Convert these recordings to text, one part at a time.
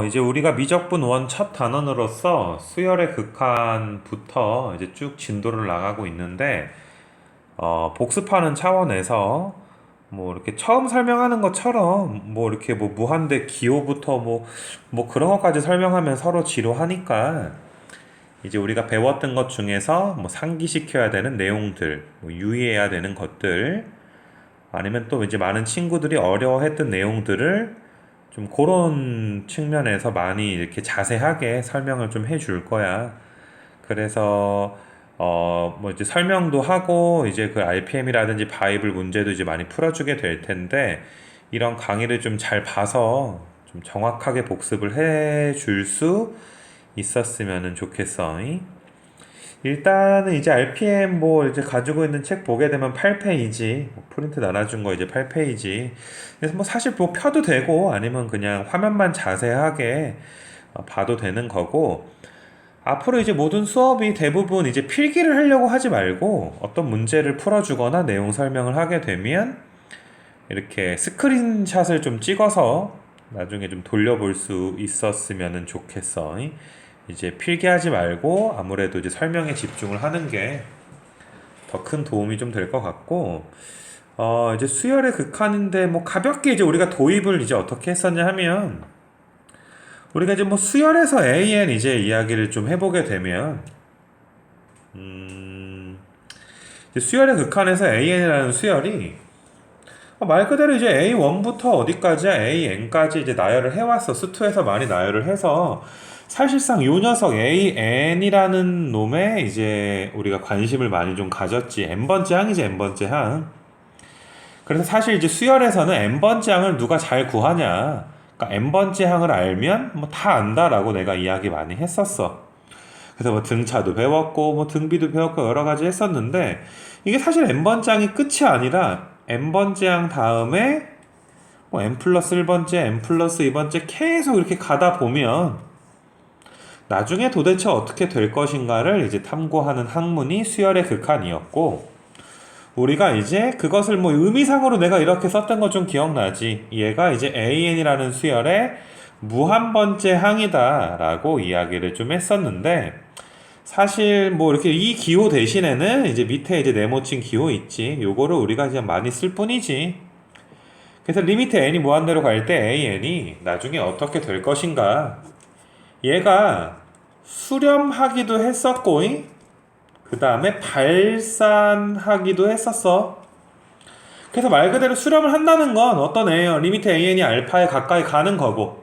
이제 우리가 미적분 원 첫 단원으로서 수열의 극한부터 이제 쭉 진도를 나가고 있는데, 복습하는 차원에서 뭐 이렇게 처음 설명하는 것처럼 뭐 이렇게 뭐 무한대 기호부터 뭐 그런 것까지 설명하면 서로 지루하니까 이제 우리가 배웠던 것 중에서 뭐 상기시켜야 되는 내용들, 뭐 유의해야 되는 것들, 아니면 또 이제 많은 친구들이 어려워했던 내용들을 좀 그런 측면에서 많이 이렇게 자세하게 설명을 좀 해줄 거야. 그래서 뭐 이제 설명도 하고 이제 그 RPM이라든지 바이블 문제도 이제 많이 풀어주게 될 텐데 이런 강의를 좀 잘 봐서 좀 정확하게 복습을 해줄 수 있었으면 좋겠어. 일단은 이제 RPM 뭐 이제 가지고 있는 책 보게 되면 8페이지, 프린트 나눠준 거 이제 8페이지. 그래서 뭐 사실 뭐 펴도 되고 아니면 그냥 화면만 자세하게 봐도 되는 거고, 앞으로 이제 모든 수업이 대부분 이제 필기를 하려고 하지 말고 어떤 문제를 풀어주거나 내용 설명을 하게 되면 이렇게 스크린샷을 좀 찍어서 나중에 좀 돌려볼 수 있었으면 좋겠어. 이제 필기하지 말고 아무래도 이제 설명에 집중을 하는 게 더 큰 도움이 좀 될 것 같고, 이제 수열의 극한인데 뭐 가볍게 이제 우리가 도입을 이제 어떻게 했었냐 하면, 우리가 이제 뭐 수열에서 AN 이제 이야기를 좀 해보게 되면, 이제 수열의 극한에서 AN이라는 수열이 말 그대로 이제 A1부터 어디까지야 AN까지 이제 나열을 해왔어. 수투에서 많이 나열을 해서 사실상 요 녀석 AN이라는 놈에 이제 우리가 관심을 많이 좀 가졌지. n번째 항이지, n번째 항. 그래서 사실 이제 수열에서는 n번째 항을 누가 잘 구하냐, 그러니까 n번째 항을 알면 뭐 다 안다라고 내가 이야기 많이 했었어. 그래서 뭐 등차도 배웠고 뭐 등비도 배웠고 여러 가지 했었는데, 이게 사실 n번째 항이 끝이 아니라 n번째 항 다음에 뭐 n 플러스 1번째, n 플러스 2번째 계속 이렇게 가다 보면 나중에 도대체 어떻게 될 것인가를 이제 탐구하는 학문이 수열의 극한이었고, 우리가 이제 그것을 뭐 의미상으로 내가 이렇게 썼던 거 좀 기억나지? 얘가 이제 AN이라는 수열의 무한번째 항이다라고 이야기를 좀 했었는데, 사실 뭐 이렇게 이 기호 대신에는 이제 밑에 이제 네모친 기호 있지. 요거를 우리가 그냥 많이 쓸 뿐이지. 그래서 리미트 n이 무한대로 갈 때 AN이 나중에 어떻게 될 것인가? 얘가 수렴하기도 했었고, 그 다음에 발산하기도 했었어. 그래서 말 그대로 수렴을 한다는 건 어떤 애예요? 리미트 AN이 알파에 가까이 가는 거고,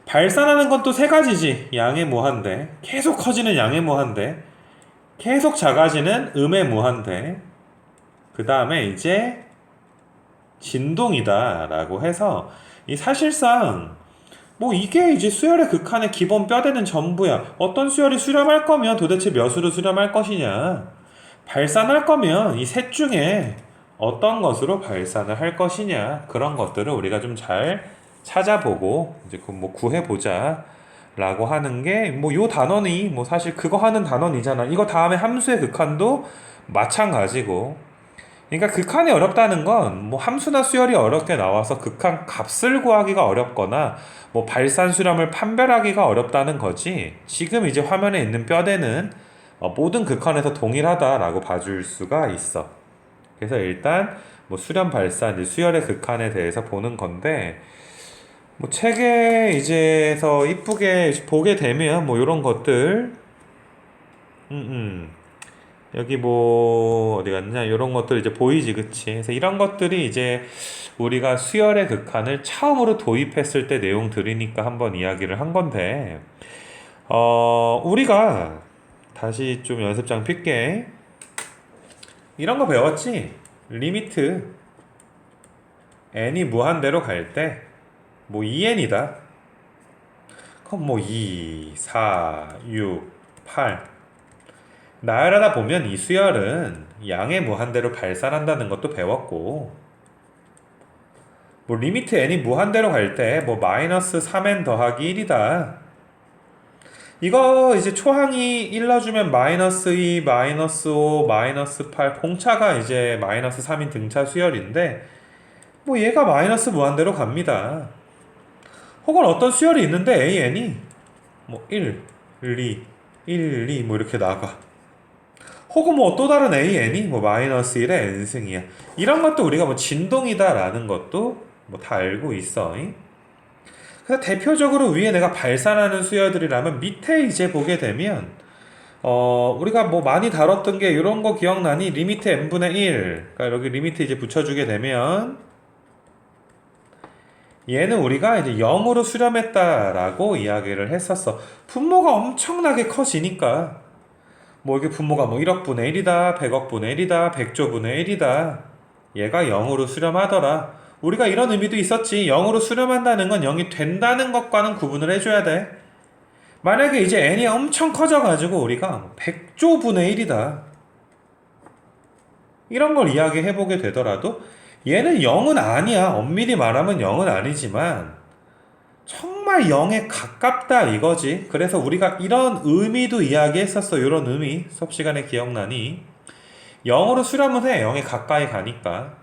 발산하는 건 또 세 가지지. 양의 무한대, 계속 커지는 양의 무한대, 계속 작아지는 음의 무한대, 그 다음에 이제 진동이다라고 해서, 이 사실상 뭐 이게 이제 수열의 극한의 기본 뼈대는 전부야. 어떤 수열이 수렴할 거면 도대체 몇으로 수렴할 것이냐, 발산할 거면 이 셋 중에 어떤 것으로 발산을 할 것이냐, 그런 것들을 우리가 좀 잘 찾아보고 이제 뭐 구해보자 라고 하는 게, 뭐 요 단원이 뭐 사실 그거 하는 단원이잖아. 이거 다음에 함수의 극한도 마찬가지고, 그러니까 극한이 어렵다는 건 뭐 함수나 수열이 어렵게 나와서 극한 값을 구하기가 어렵거나 뭐 발산 수렴을 판별하기가 어렵다는 거지, 지금 이제 화면에 있는 뼈대는 모든 극한에서 동일하다라고 봐줄 수가 있어. 그래서 일단 뭐 수렴 발산 이제 수열의 극한에 대해서 보는 건데, 뭐 책에 이제서 이쁘게 보게 되면 뭐 이런 것들, 음, 음. 여기 뭐 어디 갔냐, 이런 것들 이제 보이지, 그치? 그래서 이런 것들이 이제 우리가 수열의 극한을 처음으로 도입했을 때 내용들이니까 한번 이야기를 한 건데, 우리가 다시 좀 연습장 필게. 이런 거 배웠지? 리미트 n이 무한대로 갈 때 뭐 2n이다. 그럼 뭐 2, 4, 6, 8 나열하다 보면 이 수열은 양의 무한대로 발산한다는 것도 배웠고, 뭐 리미트 n이 무한대로 갈 때 뭐 마이너스 3n 더하기 1이다. 이거 이제 초항이 1 넣어주면 마이너스 2, 마이너스 5, 마이너스 8, 공차가 이제 마이너스 3인 등차 수열인데 뭐 얘가 마이너스 무한대로 갑니다. 혹은 어떤 수열이 있는데 AN이 뭐 1, 2, 1, 2 뭐 이렇게 나가. 혹은 뭐 또 다른 AN이 뭐 마이너스 1의 n승이야. 이런 것도 우리가 뭐 진동이다라는 것도 뭐 다 알고 있어. 그래서 대표적으로 위에 내가 발산하는 수열들이라면 밑에 이제 보게 되면 우리가 뭐 많이 다뤘던 게 이런 거 기억나니? 리미트 n분의 1. 그러니까 여기 리미트 이제 붙여주게 되면 얘는 우리가 이제 0으로 수렴했다라고 이야기를 했었어. 분모가 엄청나게 커지니까 뭐 이게 분모가 뭐 1억분의 1이다, 100억분의 1이다, 100조분의 1이다. 얘가 0으로 수렴하더라. 우리가 이런 의미도 있었지. 0으로 수렴한다는 건 0이 된다는 것과는 구분을 해줘야 돼. 만약에 이제 n이 엄청 커져가지고 우리가 100조분의 1이다. 이런 걸 이야기해보게 되더라도 얘는 0은 아니야. 엄밀히 말하면 0은 아니지만 정말 0에 가깝다 이거지. 그래서 우리가 이런 의미도 이야기했었어. 이런 의미 수업 시간에 기억나니? 0으로 수렴은 해. 0에 가까이 가니까.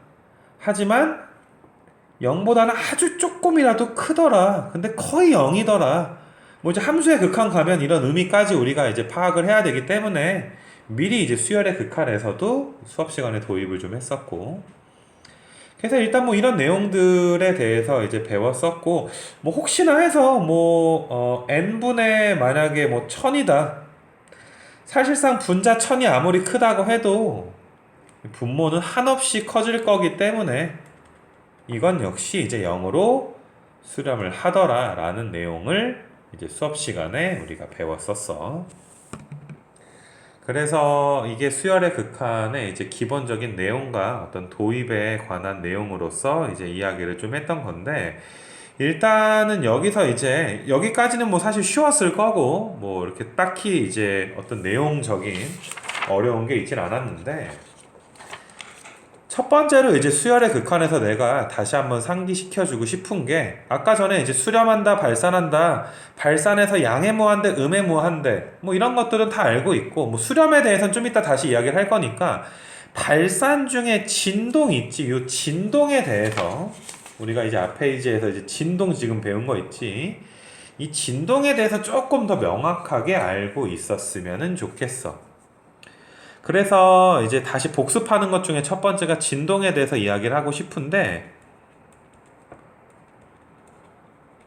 하지만 0보다는 아주 조금이라도 크더라. 근데 거의 0이더라. 뭐 이제 함수의 극한 가면 이런 의미까지 우리가 이제 파악을 해야 되기 때문에 미리 이제 수열의 극한에서도 수업 시간에 도입을 좀 했었고. 그래서 일단 뭐 이런 내용들에 대해서 이제 배웠었고, 뭐 혹시나 해서 뭐 n분의 만약에 뭐 1000이다. 사실상 분자 1000이 아무리 크다고 해도 분모는 한없이 커질 거기 때문에 이건 역시 이제 0으로 수렴을 하더라 라는 내용을 이제 수업 시간에 우리가 배웠었어. 그래서 이게 수열의 극한의 이제 기본적인 내용과 어떤 도입에 관한 내용으로서 이제 이야기를 좀 했던 건데, 일단은 여기서 이제 여기까지는 뭐 사실 쉬웠을 거고 뭐 이렇게 딱히 이제 어떤 내용적인 어려운 게 있진 않았는데, 첫 번째로 이제 수열의 극한에서 내가 다시 한번 상기시켜주고 싶은 게, 아까 전에 이제 수렴한다, 발산한다, 발산해서 양해무한대, 음해무한대, 뭐 이런 것들은 다 알고 있고, 뭐 수렴에 대해서는 좀 이따 다시 이야기를 할 거니까, 발산 중에 진동 있지, 요 진동에 대해서, 우리가 이제 앞 페이지에서 이제 진동 지금 배운 거 있지, 이 진동에 대해서 조금 더 명확하게 알고 있었으면 좋겠어. 그래서 이제 다시 복습하는 것 중에 첫 번째가 진동에 대해서 이야기를 하고 싶은데,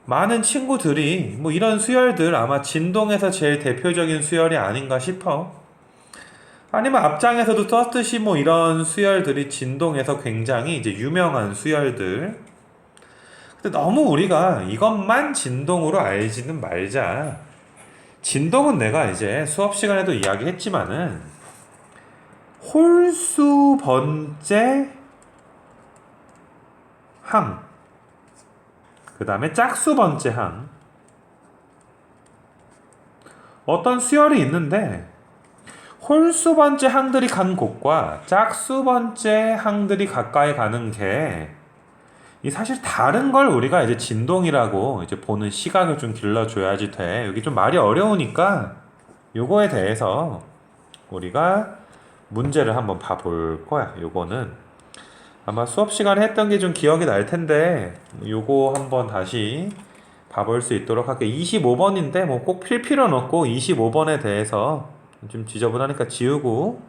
많은 친구들이 뭐 이런 수열들 아마 진동에서 제일 대표적인 수열이 아닌가 싶어. 아니면 앞장에서도 썼듯이 뭐 이런 수열들이 진동에서 굉장히 이제 유명한 수열들. 근데 너무 우리가 이것만 진동으로 알지는 말자. 진동은 내가 이제 수업 시간에도 이야기했지만은 홀수 번째 항, 그 다음에 짝수 번째 항, 어떤 수열이 있는데 홀수 번째 항들이 간 곳과 짝수 번째 항들이 가까이 가는 게 이 사실 다른 걸 우리가 이제 진동이라고 이제 보는 시각을 좀 길러줘야지 돼. 여기 좀 말이 어려우니까 요거에 대해서 우리가 문제를 한번 봐볼 거야. 요거는 아마 수업 시간에 했던 게 좀 기억이 날 텐데 요거 한번 다시 봐볼 수 있도록 할게. 25번인데 뭐 꼭 필 필요는 없고 25번에 대해서 좀 지저분하니까 지우고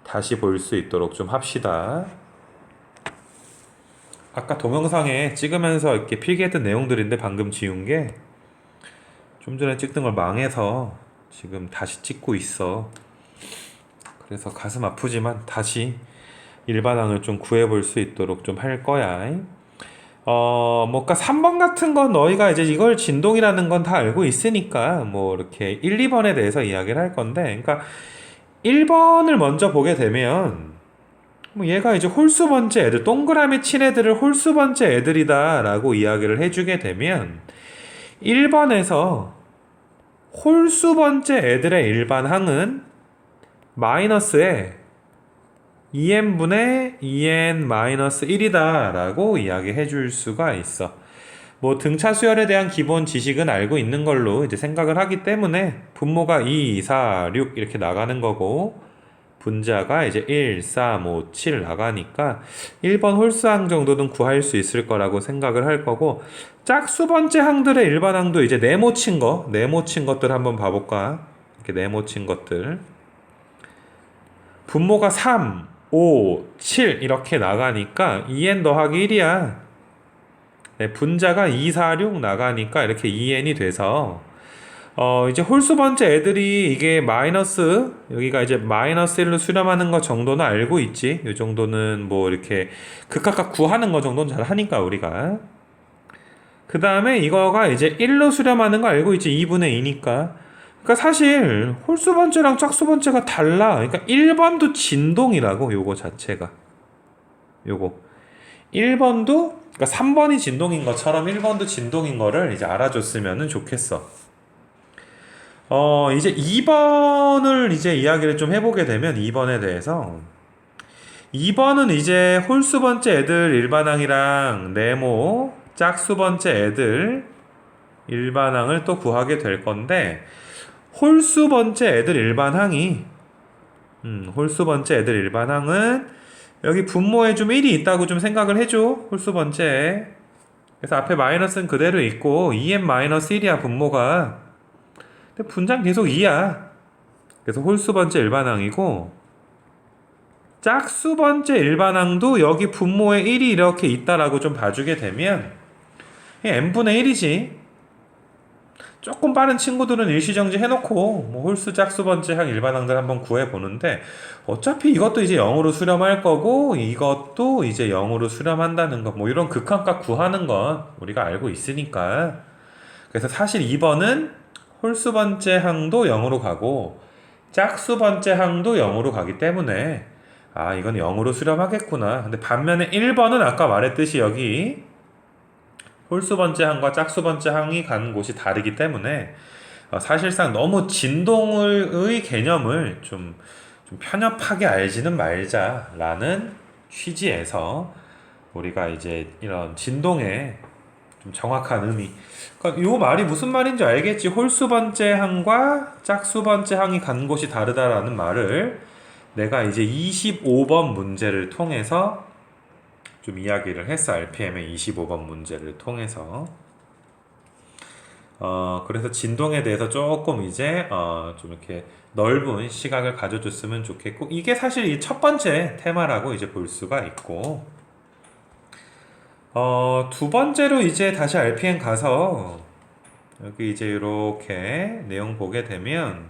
다시 볼 수 있도록 좀 합시다. 아까 동영상에 찍으면서 이렇게 필기했던 내용들인데 방금 지운 게 좀 전에 찍던 걸 망해서 지금 다시 찍고 있어. 그래서 가슴 아프지만 다시 일반항을 좀 구해볼 수 있도록 좀 할 거야. 뭔가 3번 같은 건 너희가 이제 이걸 진동이라는 건 다 알고 있으니까 뭐 이렇게 1, 2번에 대해서 이야기를 할 건데, 그러니까 1번을 먼저 보게 되면 뭐 얘가 이제 홀수 번째 애들, 동그라미 친 애들을 홀수 번째 애들이다 라고 이야기를 해주게 되면 1번에서 홀수 번째 애들의 일반항은 마이너스에 2n분의 2n-1이다 라고 이야기해 줄 수가 있어. 뭐 등차 수열에 대한 기본 지식은 알고 있는 걸로 이제 생각을 하기 때문에 분모가 2, 4, 6 이렇게 나가는 거고, 분자가 이제 1, 3, 5, 7 나가니까 1번 홀수항 정도는 구할 수 있을 거라고 생각을 할 거고, 짝수 번째 항들의 일반항도 이제 네모친 것들 한번 봐볼까? 이렇게 네모친 것들. 분모가 3, 5, 7 이렇게 나가니까 2n 더하기 1이야. 분자가 2, 4, 6 나가니까 이렇게 2n이 돼서 이제 홀수 번째 애들이 이게 마이너스, 여기가 이제 마이너스 1로 수렴하는 것 정도는 알고 있지. 이 정도는 뭐 이렇게 극각각 구하는 것 정도는 잘 하니까 우리가. 그 다음에 이거가 이제 1로 수렴하는 거 알고 있지. 2분의 2니까. 그러니까 사실 홀수 번째랑 짝수 번째가 달라. 그러니까 1번도 진동이라고, 요거 자체가. 요거. 1번도, 그러니까 3번이 진동인 것처럼 1번도 진동인 거를 이제 알아줬으면 좋겠어. 이제 2번을 이제 이야기를 좀 해보게 되면 2번에 대해서 2번은 이제 홀수 번째 애들 일반항이랑 네모 짝수 번째 애들 일반항을 또 구하게 될 건데, 홀수 번째 애들 일반항이 홀수 번째 애들 일반항은 여기 분모에 좀 1이 있다고 좀 생각을 해줘. 홀수 번째. 그래서 앞에 마이너스는 그대로 있고 2n-1이야 분모가. 근데 분자는 계속 2야. 그래서 홀수 번째 일반항이고, 짝수 번째 일반항도 여기 분모에 1이 이렇게 있다라고 좀 봐주게 되면 n분의 1이지. 조금 빠른 친구들은 일시정지 해놓고 뭐 홀수 짝수 번째 항 일반항들 한번 구해보는데, 어차피 이것도 이제 0으로 수렴할 거고 이것도 이제 0으로 수렴한다는 거, 뭐 이런 극한값 구하는 건 우리가 알고 있으니까. 그래서 사실 2번은 홀수 번째 항도 0으로 가고 짝수 번째 항도 0으로 가기 때문에 이건 0으로 수렴하겠구나. 근데 반면에 1번은 아까 말했듯이 여기 홀수 번째 항과 짝수 번째 항이 가는 곳이 다르기 때문에 사실상 너무 진동의 개념을 좀 편협하게 알지는 말자라는 취지에서 우리가 이제 이런 진동의 좀 정확한 의미, 그러니까 요 말이 무슨 말인지 알겠지. 홀수 번째 항과 짝수 번째 항이 가는 곳이 다르다라는 말을 내가 이제 25번 문제를 통해서 좀 이야기를 했어. RPM의 25번 문제를 통해서. 그래서 진동에 대해서 조금 이제 좀 이렇게 넓은 시각을 가져줬으면 좋겠고, 이게 사실 이 첫 번째 테마라고 이제 볼 수가 있고, 두 번째로 이제 다시 RPM 가서 여기 이제 이렇게 내용 보게 되면,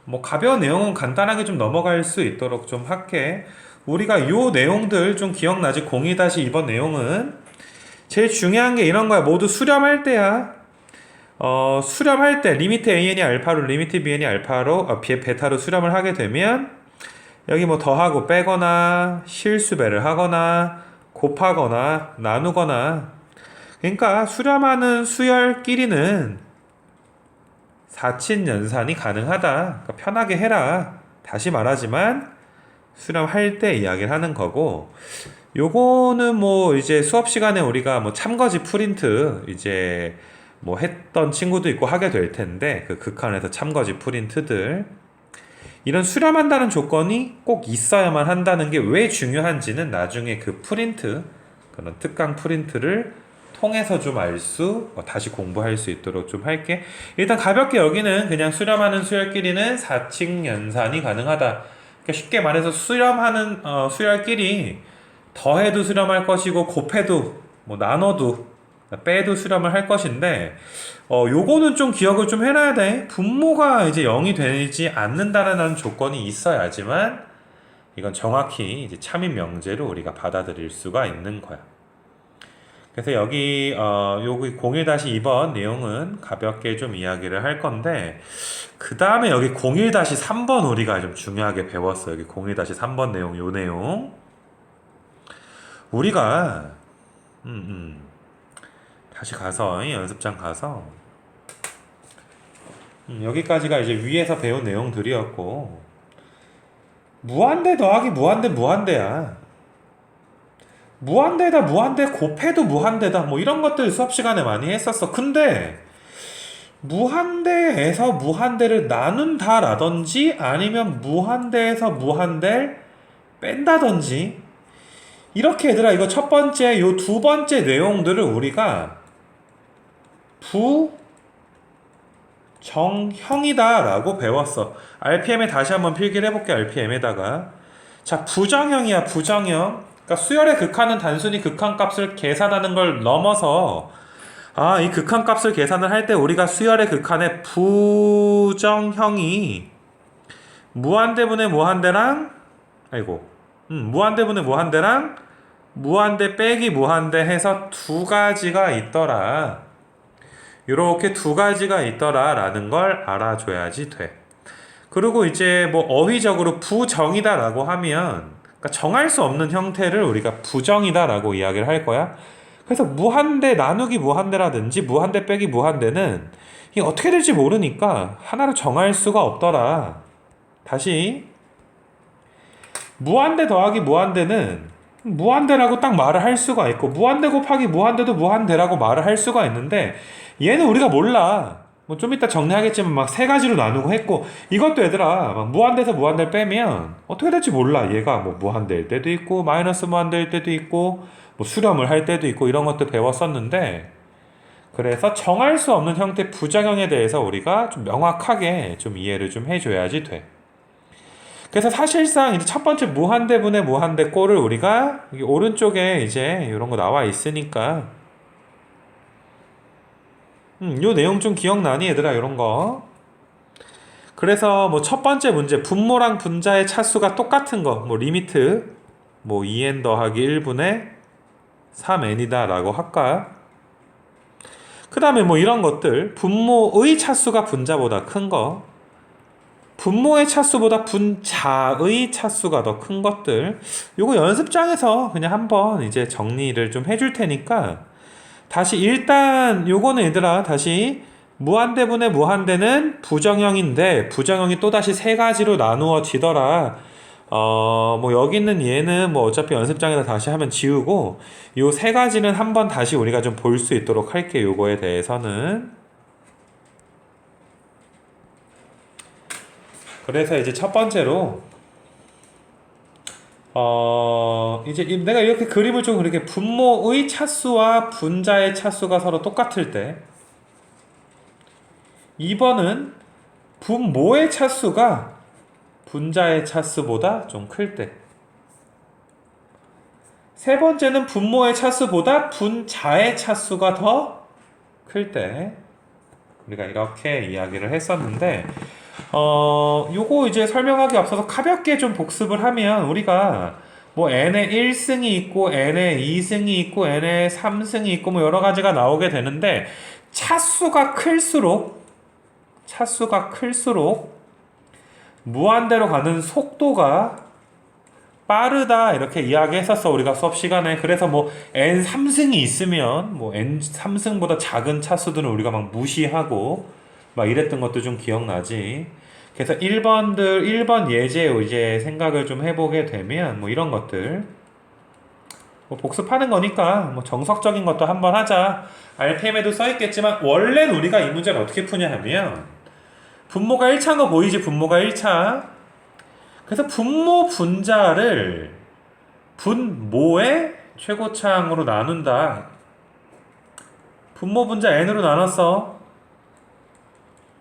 뭐 가벼운 내용은 간단하게 좀 넘어갈 수 있도록 좀 할게. 우리가 요 내용들 좀 기억나지? 02-2번 내용은 제일 중요한 게 이런 거야. 모두 수렴할 때야. 수렴할 때 리미트 an이 알파로 리미트 bn이 알파로 베타로 수렴을 하게 되면 여기 뭐 더하고 빼거나 실수배를 하거나 곱하거나 나누거나, 그러니까 수렴하는 수열끼리는 사친연산이 가능하다. 그러니까 편하게 해라. 다시 말하지만 수렴할 때 이야기를 하는 거고, 요거는 뭐 이제 수업 시간에 우리가 뭐 참거지 프린트 이제 뭐 했던 친구도 있고 하게 될 텐데, 그 극한에서 참거지 프린트들, 이런 수렴한다는 조건이 꼭 있어야만 한다는 게 왜 중요한지는 나중에 그 프린트, 그런 특강 프린트를 통해서 좀 알 수, 다시 공부할 수 있도록 좀 할게. 일단 가볍게 여기는 그냥 수렴하는 수열끼리는 사칙연산이 가능하다. 그러니까 쉽게 말해서 수렴하는 수열끼리 더해도 수렴할 것이고 곱해도 뭐 나눠도 빼도 수렴을 할 것인데, 요거는 좀 기억을 좀 해놔야 돼. 분모가 이제 0이 되지 않는다라는 조건이 있어야지만 이건 정확히 이제 참인 명제로 우리가 받아들일 수가 있는 거야. 그래서 여기 여기 01-2번 내용은 가볍게 좀 이야기를 할 건데, 그 다음에 여기 01-3번 우리가 좀 중요하게 배웠어요. 여기 01-3번 내용, 요 내용 우리가 다시 가서 이 연습장 가서 여기까지가 이제 위에서 배운 내용들이었고, 무한대 더하기 무한대 무한대야. 무한대다 무한대 곱해도 무한대다 뭐 이런 것들 수업 시간에 많이 했었어. 근데 무한대에서 무한대를 나눈다라든지 아니면 무한대에서 무한대를 뺀다든지 이렇게 얘들아 이거 첫 번째 요 두 번째 내용들을 우리가 부정형이다 라고 배웠어. RPM에 다시 한번 필기를 해볼게. RPM에다가 자 부정형이야. 부정형. 그러니까 수열의 극한은 단순히 극한값을 계산하는 걸 넘어서 이 극한값을 계산을 할 때 우리가 수열의 극한의 부정형이 무한대분의 무한대랑 무한대분의 무한대랑 무한대 빼기 무한대 해서 두 가지가 있더라. 이렇게 두 가지가 있더라 라는 걸 알아줘야지 돼. 그리고 이제 뭐 어휘적으로 부정이다 라고 하면 그러니까 정할 수 없는 형태를 우리가 부정이다 라고 이야기를 할 거야. 그래서 무한대 나누기 무한대라든지 무한대 빼기 무한대는 이게 어떻게 될지 모르니까 하나로 정할 수가 없더라. 다시 무한대 더하기 무한대는 무한대라고 딱 말을 할 수가 있고 무한대 곱하기 무한대도 무한대라고 말을 할 수가 있는데 얘는 우리가 몰라. 뭐 좀 이따 정리하겠지만 막 세 가지로 나누고 했고 이것도 얘들아 막 무한대에서 무한대를 빼면 어떻게 될지 몰라. 얘가 뭐 무한대일 때도 있고 마이너스 무한대일 때도 있고 뭐 수렴을 할 때도 있고 이런 것도 배웠었는데 그래서 정할 수 없는 형태 부정형에 대해서 우리가 좀 명확하게 좀 이해를 좀 해줘야지 돼. 그래서 사실상 이제 첫 번째 무한대분의 무한대 꼴을 우리가 여기 오른쪽에 이제 이런 거 나와 있으니까 요 내용 좀 기억나니 얘들아 이런 거. 그래서 뭐 첫 번째 문제 분모랑 분자의 차수가 똑같은 거 뭐 리미트 뭐 2n 더하기 1분의 3n이다 라고 할까. 그 다음에 뭐 이런 것들 분모의 차수가 분자보다 큰 거 분모의 차수보다 분자의 차수가 더 큰 것들 요거 연습장에서 그냥 한번 이제 정리를 좀 해줄 테니까 다시 일단 요거는 얘들아 다시 무한대분의 무한대는 부정형인데 부정형이 또다시 세 가지로 나누어지더라. 뭐 여기 있는 얘는 뭐 어차피 연습장에서 다시 하면 지우고 요 세 가지는 한번 다시 우리가 좀 볼 수 있도록 할게. 요거에 대해서는 그래서 이제 첫 번째로 이제 내가 이렇게 그림을 좀 그렇게 분모의 차수와 분자의 차수가 서로 똑같을 때 2번은 분모의 차수가 분자의 차수보다 좀 클 때 세 번째는 분모의 차수보다 분자의 차수가 더 클 때 우리가 이렇게 이야기를 했었는데 요거 이제 설명하기 앞서서 가볍게 좀 복습을 하면 우리가 뭐 n에 1승이 있고 n에 2승이 있고 n에 3승이 있고 뭐 여러 가지가 나오게 되는데 차수가 클수록 무한대로 가는 속도가 빠르다 이렇게 이야기했었어 우리가 수업 시간에. 그래서 뭐 n 3승이 있으면 뭐 n 3승보다 작은 차수들은 우리가 막 무시하고 막 이랬던 것도 좀 기억나지. 그래서 1번 예제 이제 생각을 좀 해보게 되면 뭐 이런 것들 뭐 복습하는 거니까 뭐 정석적인 것도 한번 하자. RPM에도 써있겠지만 원래는 우리가 이 문제를 어떻게 푸냐 하면 분모가 1차인 거 보이지. 분모가 1차. 그래서 분모 분자를 분모의 최고차항으로 나눈다. 분모 분자 n으로 나눴어.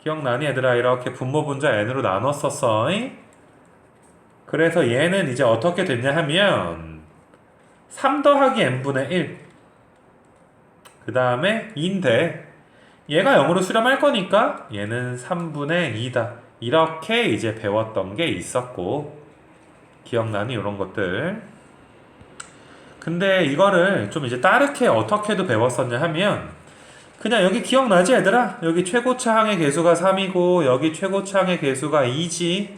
기억나니 얘들아? 이렇게 분모 분자 n으로 나눴었어. 그래서 얘는 이제 어떻게 됐냐 하면 3 더하기 n분의 1 그 다음에 2인데 얘가 0으로 수렴할 거니까 얘는 3분의 2다. 이렇게 이제 배웠던 게 있었고 기억나니? 이런 것들. 근데 이거를 좀 이제 다르게 어떻게도 배웠었냐 하면 그냥 여기 기억나지 얘들아? 여기 최고차항의 개수가 3이고 여기 최고차항의 개수가 2지.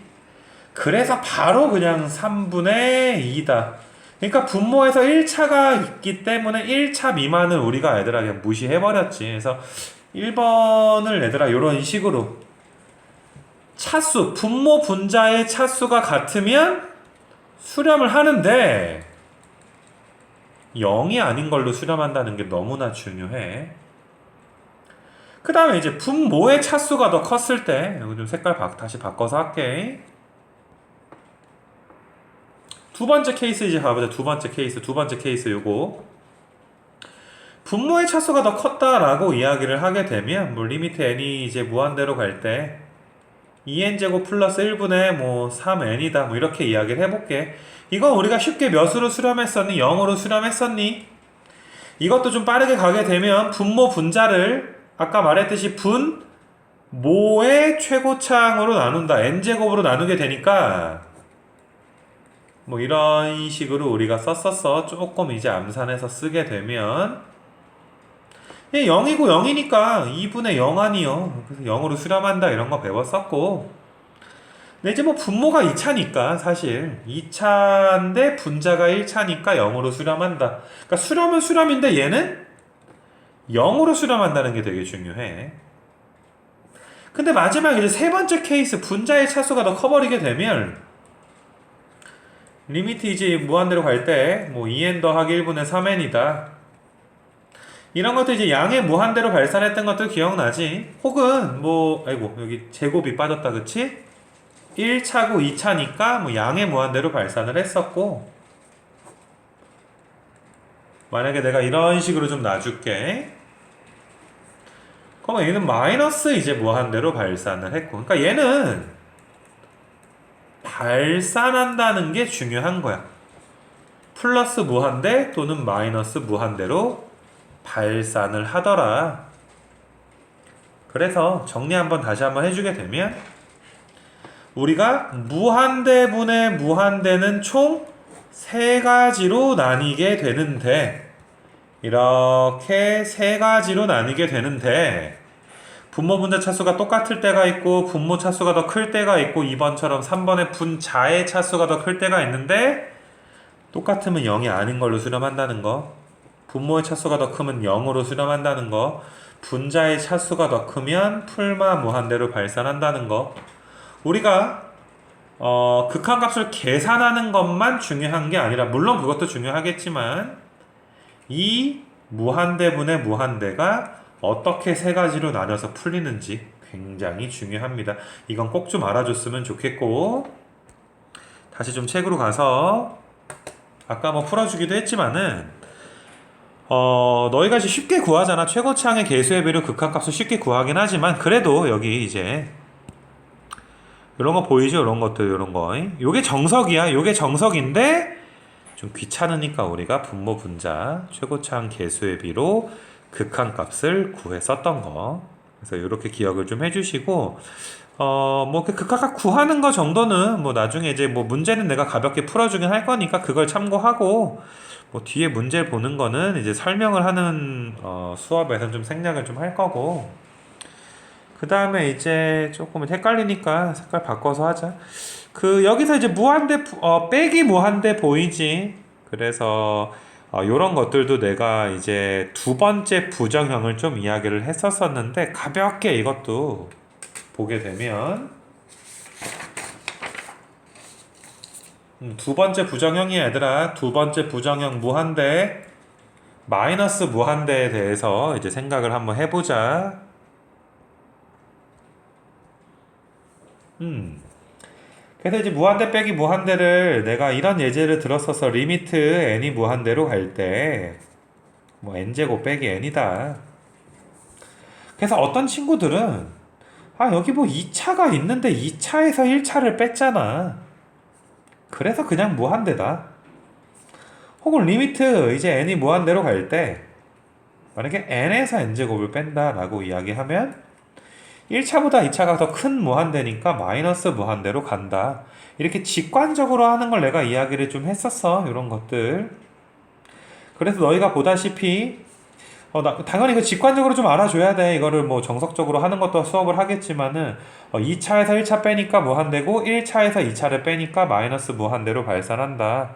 그래서 바로 그냥 3분의 2다. 그러니까 분모에서 1차가 있기 때문에 1차 미만을 우리가 얘들아 그냥 무시해버렸지. 그래서 1번을 얘들아 이런 식으로 차수, 분모 분자의 차수가 같으면 수렴을 하는데 0이 아닌 걸로 수렴한다는 게 너무나 중요해. 그 다음에 이제 분모의 차수가 더 컸을 때, 여기 좀 색깔 다시 바꿔서 할게. 두 번째 케이스 이제 가보자. 두 번째 케이스 요거. 분모의 차수가 더 컸다라고 이야기를 하게 되면, 뭐 리미트 n이 이제 무한대로 갈 때 2n제곱 플러스 1분의 뭐 3n이다. 뭐 이렇게 이야기를 해볼게. 이건 우리가 쉽게 몇으로 수렴했었니? 0으로 수렴했었니? 이것도 좀 빠르게 가게 되면 분모 분자를 아까 말했듯이 분모의 최고차항으로 나눈다. n제곱으로 나누게 되니까 뭐 이런 식으로 우리가 썼었어. 조금 이제 암산해서 쓰게 되면 0이고 0이니까 2분의 0 아니요. 그래서 0으로 수렴한다 이런 거 배웠었고, 근데 이제 뭐 분모가 2차니까 사실 2차인데 분자가 1차니까 0으로 수렴한다. 그러니까 수렴은 수렴인데 얘는 0으로 수렴한다는 게 되게 중요해. 근데 마지막 이제 세 번째 케이스 분자의 차수가 더 커버리게 되면 리미트 이제 무한대로 갈 때 뭐 2n 더하기 1분의 3n이다. 이런 것도 이제 양의 무한대로 발산했던 것도 기억나지? 혹은 뭐 아이고 여기 제곱이 빠졌다 그치? 1차고 2차니까 뭐 양의 무한대로 발산을 했었고, 만약에 내가 이런 식으로 좀 놔줄게. 그러면 얘는 마이너스 이제 무한대로 발산을 했고, 그러니까 얘는 발산한다는 게 중요한 거야. 플러스 무한대 또는 마이너스 무한대로 발산을 하더라. 그래서 정리 다시 한번 해주게 되면, 우리가 무한대분의 무한대는 총 3가지로 나뉘게 되는데, 이렇게 3가지로 나뉘게 되는데, 분모 분자 차수가 똑같을 때가 있고 분모 차수가 더 클 때가 있고, 2번처럼 3번의 분자의 차수가 더 클 때가 있는데, 똑같으면 0이 아닌 걸로 수렴한다는 거, 분모의 차수가 더 크면 0으로 수렴한다는 거, 분자의 차수가 더 크면 풀마 무한대로 발산한다는 거. 우리가 극한값을 계산하는 것만 중요한 게 아니라, 물론 그것도 중요하겠지만 이 무한대분의 무한대가 어떻게 3가지로 나눠서 풀리는지 굉장히 중요합니다. 이건 꼭 좀 알아줬으면 좋겠고, 다시 좀 책으로 가서 아까 뭐 풀어주기도 했지만은 너희가 쉽게 구하잖아. 최고차항의 개수의 비로 극한값을 쉽게 구하긴 하지만, 그래도 여기 이제 이런 거 보이죠? 이런 것들, 이런 거. 요게 정석이야. 요게 정석인데 좀 귀찮으니까 우리가 분모 분자 최고차항 개수의 비로 극한값을 구해 썼던 거. 그래서 이렇게 기억을 좀 해주시고, 뭐 극한값 구하는 거 정도는 뭐 나중에 이제 뭐 문제는 내가 가볍게 풀어주긴 할 거니까 그걸 참고하고, 뭐 뒤에 문제 보는 거는 이제 설명을 하는 수업에서 좀 생략을 좀 할 거고, 그 다음에 이제 조금 헷갈리니까 색깔 바꿔서 하자. 여기서 이제 무한대, 빼기 무한대 보이지? 그래서, 요런 것들도 내가 이제 두 번째 부정형을 좀 이야기를 했었었는데, 가볍게 이것도 보게 되면, 두 번째 부정형이 얘들아, 두 번째 부정형 무한대, 마이너스 무한대에 대해서 이제 생각을 한번 해보자. 그래서 이제 무한대 빼기 무한대를 내가 이런 예제를 들었어서, 리미트 n이 무한대로 갈 때 뭐 n제곱 빼기 n이다. 그래서 어떤 친구들은 여기 뭐 2차가 있는데 2차에서 1차를 뺐잖아. 그래서 그냥 무한대다. 혹은 리미트 이제 n이 무한대로 갈 때 만약에 n에서 n제곱을 뺀다라고 이야기하면 1차보다 2차가 더 큰 무한대니까 마이너스 무한대로 간다. 이렇게 직관적으로 하는 걸 내가 이야기를 좀 했었어. 이런 것들. 그래서 너희가 보다시피 당연히 그 직관적으로 좀 알아줘야 돼. 이거를 뭐 정석적으로 하는 것도 수업을 하겠지만은 2차에서 1차 빼니까 무한대고 1차에서 2차를 빼니까 마이너스 무한대로 발산한다.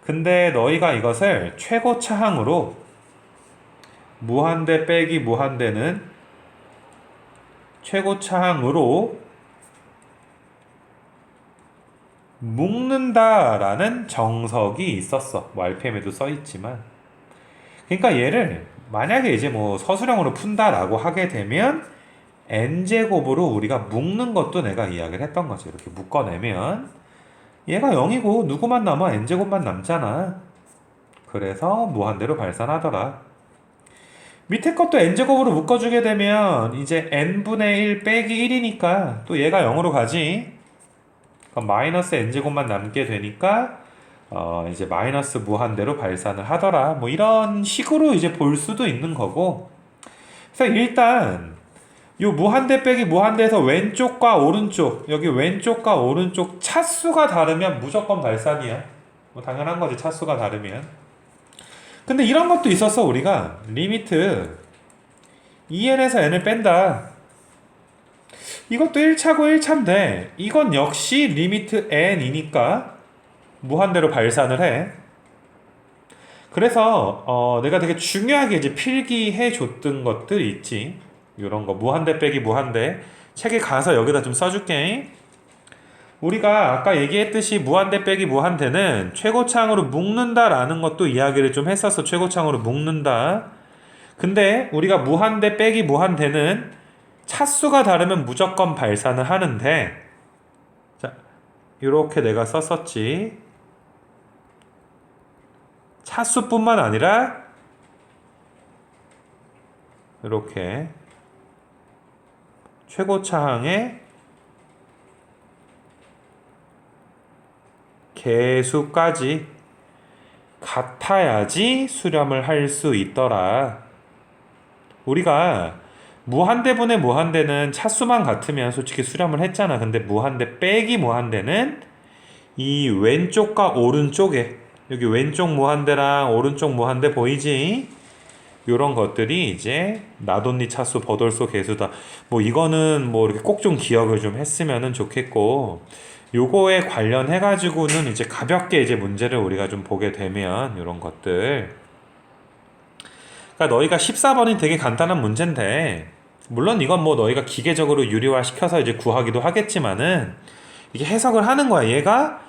근데 너희가 이것을 최고차항으로 무한대 빼기 무한대는 최고차항으로 묶는다라는 정석이 있었어. 뭐 RPM에도 써있지만. 그러니까 얘를 만약에 이제 뭐 서술형으로 푼다라고 하게 되면 n제곱으로 우리가 묶는 것도 내가 이야기를 했던 거지. 이렇게 묶어내면 얘가 0이고 누구만 남아? n제곱만 남잖아. 그래서 무한대로 발산하더라. 밑에 것도 n제곱으로 묶어주게 되면 이제 n분의 1 빼기 1이니까 또 얘가 0으로 가지. 그럼 마이너스 n제곱만 남게 되니까 이제 마이너스 무한대로 발산을 하더라. 뭐 이런 식으로 이제 볼 수도 있는 거고. 그래서 일단 요 무한대 빼기 무한대에서 왼쪽과 오른쪽, 여기 왼쪽과 오른쪽 차수가 다르면 무조건 발산이야. 뭐 당연한 거지, 차수가 다르면. 근데 이런 것도 있었어. 우리가 리미트 2n에서 n을 뺀다. 이것도 1차고 1차인데 이건 역시 리미트 n이니까 무한대로 발산을 해. 그래서 내가 되게 중요하게 이제 필기해 줬던 것들 있지. 이런 거 무한대 빼기 무한대 책에 가서 여기다 좀 써줄게. 우리가 아까 얘기했듯이 무한대 빼기 무한대는 최고차항으로 묶는다라는 것도 이야기를 좀 했었어. 최고차항으로 묶는다. 근데 우리가 무한대 빼기 무한대는 차수가 다르면 무조건 발산을 하는데, 자, 이렇게 내가 썼었지. 차수뿐만 아니라 이렇게 최고차항의 개수까지 같아야지 수렴을 할 수 있더라. 우리가 무한대분의 무한대는 차수만 같으면 솔직히 수렴을 했잖아. 근데 무한대 빼기 무한대는 이 왼쪽과 오른쪽에, 여기 왼쪽 무한대랑 오른쪽 무한대 보이지? 요런 것들이 이제 나돈니 차수 버돌소 개수다. 뭐 이거는 뭐 이렇게 꼭 좀 기억을 좀 했으면은 좋겠고, 요거에 관련해 가지고는 이제 가볍게 이제 문제를 우리가 좀 보게 되면 요런 것들. 그러니까 너희가 14번이 되게 간단한 문제인데, 물론 이건 뭐 너희가 기계적으로 유리화 시켜서 이제 구하기도 하겠지만은 이게 해석을 하는 거야. 얘가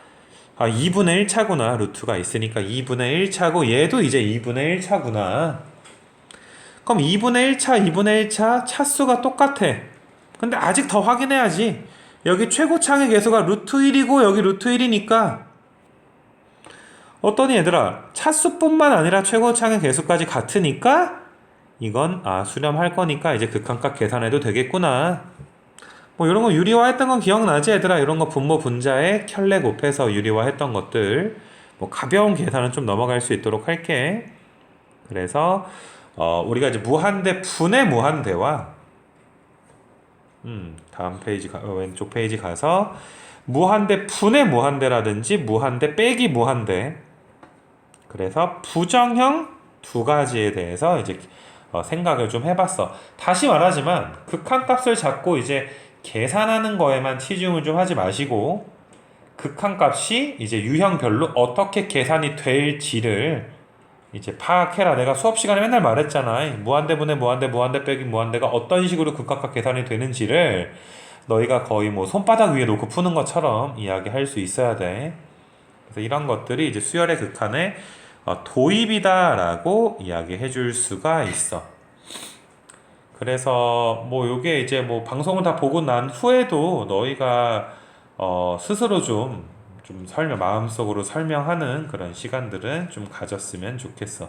2분의 1차구나. 루트가 있으니까 2분의 1차고 얘도 이제 2분의 1차구나. 그럼 2분의 1차, 2분의 1차 차수가 똑같아. 근데 아직 더 확인해야지. 여기 최고차항의 개수가 루트 1이고 여기 루트 1이니까 어떠니 얘들아? 차수뿐만 아니라 최고차항의 개수까지 같으니까 이건 수렴할 거니까 이제 극한값 계산해도 되겠구나. 뭐 이런 거 유리화했던 건 기억나지 얘들아? 이런 거 분모 분자에 켤레 곱해서 유리화했던 것들. 뭐 가벼운 계산은 좀 넘어갈 수 있도록 할게. 그래서 우리가 이제 무한대 분의 무한대와 다음 페이지 왼쪽 페이지 가서 무한대 분의 무한대라든지 무한대 빼기 무한대. 그래서 부정형 두 가지에 대해서 이제 생각을 좀 해봤어. 다시 말하지만 극한값을 잡고 이제 계산하는 거에만 치중을 좀 하지 마시고 극한값이 이제 유형별로 어떻게 계산이 될지를 이제 파악해라. 내가 수업 시간에 맨날 말했잖아. 무한대분의 무한대, 무한대 빼기 무한대가 어떤 식으로 극한값 계산이 되는지를 너희가 거의 뭐 손바닥 위에 놓고 푸는 것처럼 이야기할 수 있어야 돼. 그래서 이런 것들이 이제 수열의 극한의 도입이다라고 이야기해 줄 수가 있어. 그래서 뭐 요게 이제 뭐 방송을 다 보고 난 후에도 너희가 스스로 좀 마음속으로 설명하는 그런 시간들은 좀 가졌으면 좋겠어.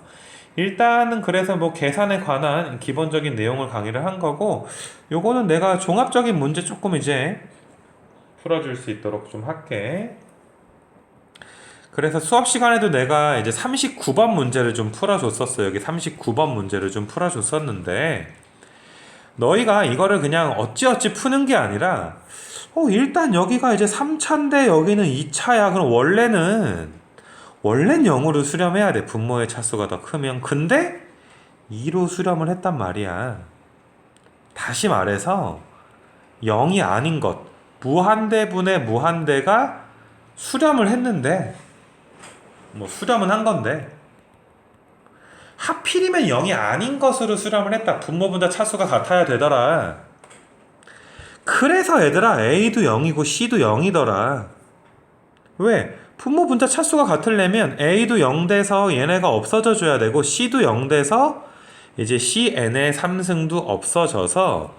일단은 그래서 뭐 계산에 관한 기본적인 내용을 강의를 한 거고, 요거는 내가 종합적인 문제 조금 이제 풀어줄 수 있도록 좀 할게. 그래서 수업 시간에도 내가 이제 39번 문제를 좀 풀어줬었어. 여기 39번 문제를 좀 풀어줬었는데, 너희가 이거를 그냥 어찌어찌 푸는 게 아니라 일단 여기가 이제 3차인데 여기는 2차야. 그럼 원래는 0으로 수렴해야 돼. 분모의 차수가 더 크면. 근데 2로 수렴을 했단 말이야. 다시 말해서 0이 아닌 것, 무한대분의 무한대가 수렴을 했는데, 뭐 수렴은 한 건데 하필이면 0이 아닌 것으로 수렴을 했다. 분모분자 차수가 같아야 되더라. 그래서 얘들아 A도 0이고 C도 0이더라. 왜? 분모분자 차수가 같으려면 A도 0 돼서 얘네가 없어져 줘야 되고 C도 0 돼서 이제 CN의 3승도 없어져서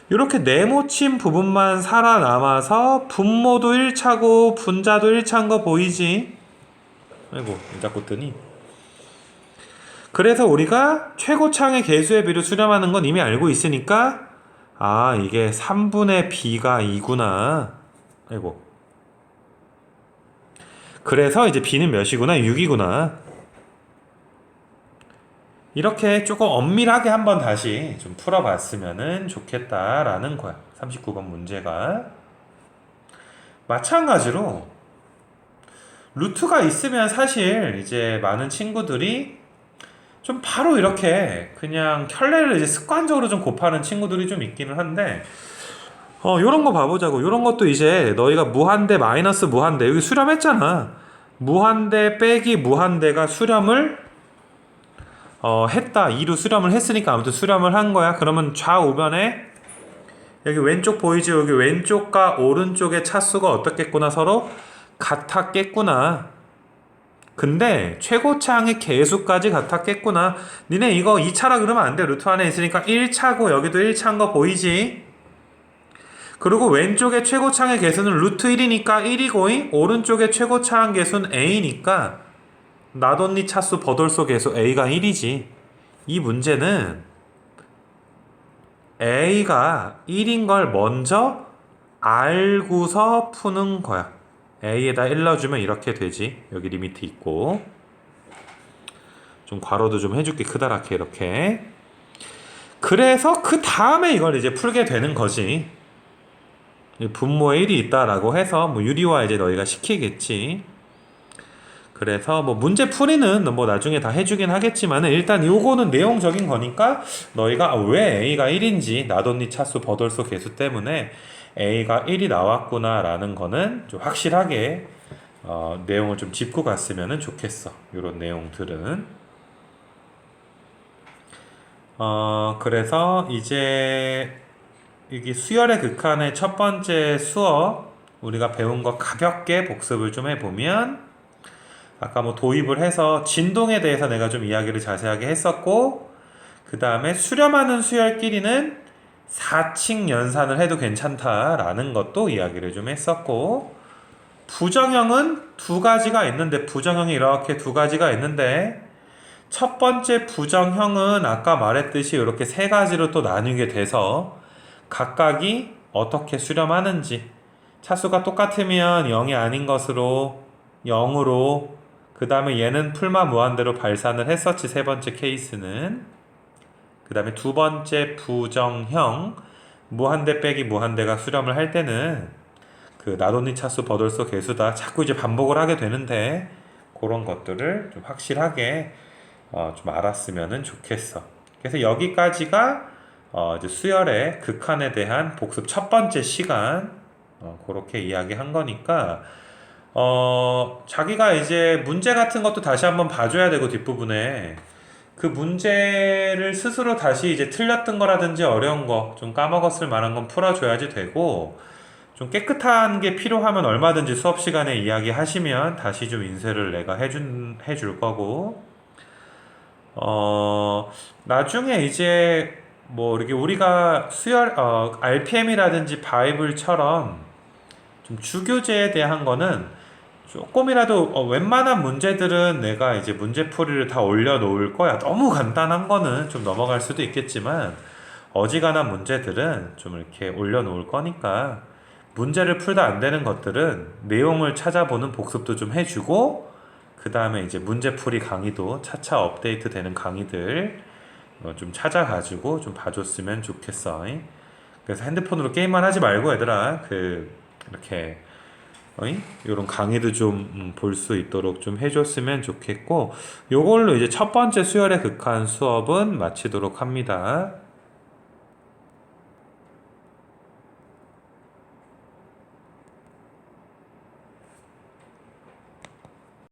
이렇게 네모친 부분만 살아남아서 분모도 1차고 분자도 1차인 거 보이지? 아이고 자꾸 뜨니. 그래서 우리가 최고창의 개수의 비를 수렴하는 건 이미 알고 있으니까 아 이게 3분의 b가 2구나. 아이고. 그래서 이제 b는 몇이구나? 6이구나. 이렇게 조금 엄밀하게 한번 다시 좀 풀어봤으면 좋겠다라는 거야. 39번 문제가. 마찬가지로 루트가 있으면 사실 이제 많은 친구들이 좀 바로 이렇게 그냥 켤레를 이제 습관적으로 좀 곱하는 친구들이 좀 있기는 한데 요런 거 봐보자고. 요런 것도 이제 너희가 무한대 마이너스 무한대 여기 수렴했잖아. 무한대 빼기 무한대가 수렴을 했다. 2로 수렴을 했으니까 아무튼 수렴을 한 거야. 그러면 좌우변에 여기 왼쪽 보이지? 여기 왼쪽과 오른쪽의 차수가 어떻겠구나? 서로 같았겠구나. 근데 최고차항의 개수까지 같았겠구나. 니네 이거 2차라 그러면 안 돼. 루트 안에 있으니까 1차고 여기도 1차인 거 보이지? 그리고 왼쪽의 최고차항의 개수는 루트 1이니까 1이고 오른쪽의 최고차항 개수는 a니까 나돈니 차수 버돌소 개수 a가 1이지. 이 문제는 a가 1인 걸 먼저 알고서 푸는 거야. a에다 1 넣어주면 이렇게 되지. 여기 리미트 있고 좀 괄호도 좀 해줄게. 크다랗게 이렇게. 그래서 그 다음에 이걸 이제 풀게 되는 거지. 분모에 1이 있다라고 해서 뭐 유리화 이제 너희가 시키겠지. 그래서 뭐 문제 풀이는 뭐 나중에 다 해주긴 하겠지만 일단 요거는 내용적인 거니까 너희가 왜 a가 1인지 나돈니 차수 버돌소 개수 때문에 a가 1이 나왔구나 라는 거는 좀 확실하게 내용을 좀 짚고 갔으면 좋겠어. 요런 내용들은 그래서 이제 여기 수열의 극한의 첫 번째 수업 우리가 배운 거 가볍게 복습을 좀 해보면 아까 뭐 도입을 해서 진동에 대해서 내가 좀 이야기를 자세하게 했었고 그 다음에 수렴하는 수열끼리는 4층 연산을 해도 괜찮다라는 것도 이야기를 좀 했었고 부정형은 두 가지가 있는데 부정형이 이렇게 두 가지가 있는데 첫 번째 부정형은 아까 말했듯이 이렇게 세 가지로 또 나뉘게 돼서 각각이 어떻게 수렴하는지 차수가 똑같으면 0이 아닌 것으로 0으로 그 다음에 얘는 풀마 무한대로 발산을 했었지. 세 번째 케이스는 그 다음에 두 번째 부정형 무한대 빼기 무한대가 수렴을 할 때는 그 나돈니 차수 버돌소 개수다 자꾸 이제 반복을 하게 되는데 그런 것들을 좀 확실하게 좀 알았으면 좋겠어. 그래서 여기까지가 이제 수열의 극한에 대한 복습 첫 번째 시간 그렇게 이야기한 거니까 자기가 이제 문제 같은 것도 다시 한번 봐줘야 되고 뒷부분에 그 문제를 스스로 다시 이제 틀렸던 거라든지 어려운 거 좀 까먹었을 만한 건 풀어줘야지 되고 좀 깨끗한 게 필요하면 얼마든지 수업 시간에 이야기 하시면 다시 좀 인쇄를 내가 해줄 거고 나중에 이제 뭐 이렇게 우리가 수열 RPM이라든지 바이블처럼 좀 주교재에 대한 거는 조금이라도 웬만한 문제들은 내가 이제 문제풀이를 다 올려놓을 거야. 너무 간단한 거는 좀 넘어갈 수도 있겠지만 어지간한 문제들은 좀 이렇게 올려놓을 거니까 문제를 풀다 안 되는 것들은 내용을 찾아보는 복습도 좀 해주고 그 다음에 이제 문제풀이 강의도 차차 업데이트 되는 강의들 좀 찾아가지고 좀 봐줬으면 좋겠어. 그래서 핸드폰으로 게임만 하지 말고 얘들아 이렇게 이런 강의도 좀 볼 수 있도록 좀 해줬으면 좋겠고 요걸로 이제 첫 번째 수열의 극한 수업은 마치도록 합니다.